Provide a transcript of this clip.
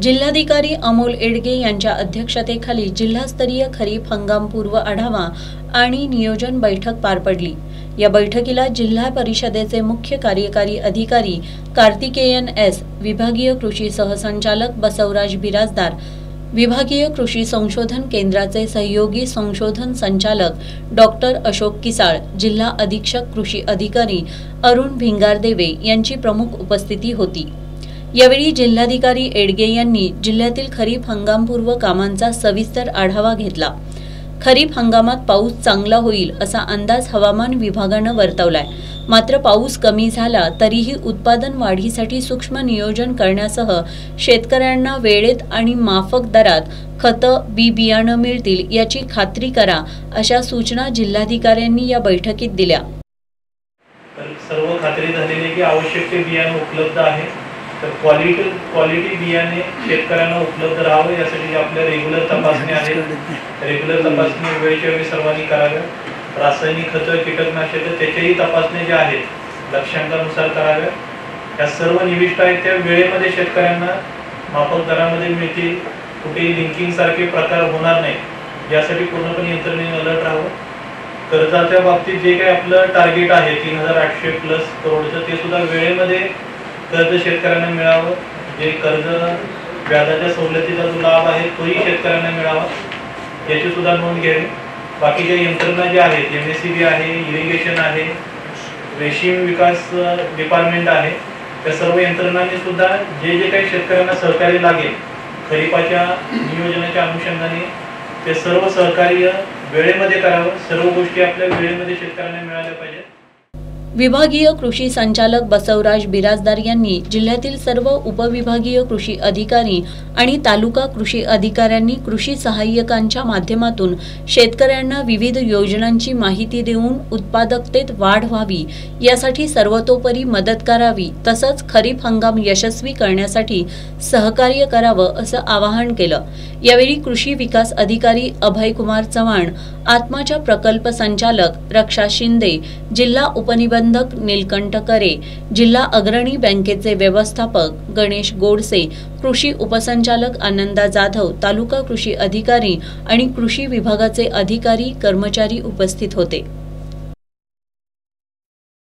जिल्हाधिकारी अमोल एडगे यांच्या अध्यक्षतेखाली जिल्हास्तरीय खरीप हंगामपूर्व आढावा आणि नियोजन बैठक पार पडली। या बैठकीला जिल्हा परिषदेचे मुख्य कार्यकारी अधिकारी कार्तिकेयन एस, विभागीय कृषी सहसंचालक बसवराज बिराजदार, विभागीय कृषी संशोधन केंद्राचे सहयोगी संशोधन संचालक डॉक्टर अशोक किसाळ, जिल्हा अधीक्षक कृषी अधिकारी अरुण भिंगारदेवे यांची प्रमुख उपस्थिती होती। यावेळी जिल्हाधिकारी एडगे यांनी जिल्ह्यातील खरीप हंगामपूर्व कामांचा सविस्तर आढावा घेतला। खरीप हंगामात पाऊस चांगला होईल असा अंदाज हवामान विभागानं वर्तवलाय। मात्र पाऊस कमी झाला तरीही उत्पादन वाढीसाठी सूक्ष्म नियोजन करण्यासह शेतकऱ्यांना वेळेत आणि माफक दरात खतं, बी बियाणं मिळतील याची खात्री करा, अशा सूचना जिल्हाधिकाऱ्यांनी या बैठकीत दिल्या। सर्व खात्री झालेली की आवश्यक ते बियाणं उपलब्ध आहे, तर क्वालिटी बियाणे शेतकऱ्यांना उपलब्ध राहावे यासाठी आपल्या रेग्युलर तपासणी आहेत। रेग्युलर तपासणी वेळच्या वेळी सर्वांनी कराव्या। रासायनिक खतं, कीटकनाशक त्याच्याही तपासणी ज्या आहेत लक्ष्यांकानुसार कराव्या। या सर्व निविष्ट आहेत त्या वेळेमध्ये शेतकऱ्यांना माफक दरामध्ये मिळतील, कुठेही लिंकिंग सारखे प्रकार होणार नाही यासाठी पूर्णपणे यंत्रणेने अलर्ट राहावं। कर्जाच्या बाबतीत जे काही आपलं टार्गेट आहे 3800+ करोडचं, ते सुद्धा वेळेमध्ये कर्ज शेतकऱ्यांना मिळावं। जे कर्ज व्याजाच्या सवलतीचा जो लाभ आहे तोही शेतकऱ्यांना मिळावा याची सुद्धा नोंद घ्यावी। बाकीच्या यंत्रणा ज्या आहेत, MSCB आहे, इरिगेशन आहे, रेशीम विकास डिपार्टमेंट आहे, त्या सर्व यंत्रणांनी सुद्धा जे काही शेतकऱ्यांना सहकार्य लागेल खरीपाच्या नियोजनाच्या अनुषंगाने ते सर्व सहकार्य वेळेमध्ये करावं। सर्व गोष्टी आपल्या वेळेमध्ये शेतकऱ्यांना मिळाल्या पाहिजेत। विभागीय कृषी संचालक बसवराज बिराजदार यांनी जिल्ह्यातील सर्व उपविभागीय कृषी अधिकारी आणि तालुका कृषी अधिकाऱ्यांनी कृषी सहाय्यकांच्या माध्यमातून शेतकऱ्यांना विविध योजनांची माहिती देऊन उत्पादकतेत वाढ व्हावी यासाठी सर्वतोपरी मदत करावी, तसंच खरीप हंगाम यशस्वी करण्यासाठी सहकार्य करावं असं आवाहन केलं। यावेळी कृषी विकास अधिकारी अभयकुमार चव्हाण, आत्माच्या प्रकल्प संचालक रक्षा शिंदे, जिल्हा उपनिबंधक नीलकंठ करे, जिल्हा अग्रणी बँकेचे व्यवस्थापक गणेश गोडसे, कृषी उपसंचालक आनंदा जाधव, तालुका कृषी अधिकारी आणि कृषी विभागाचे अधिकारी कर्मचारी उपस्थित होते।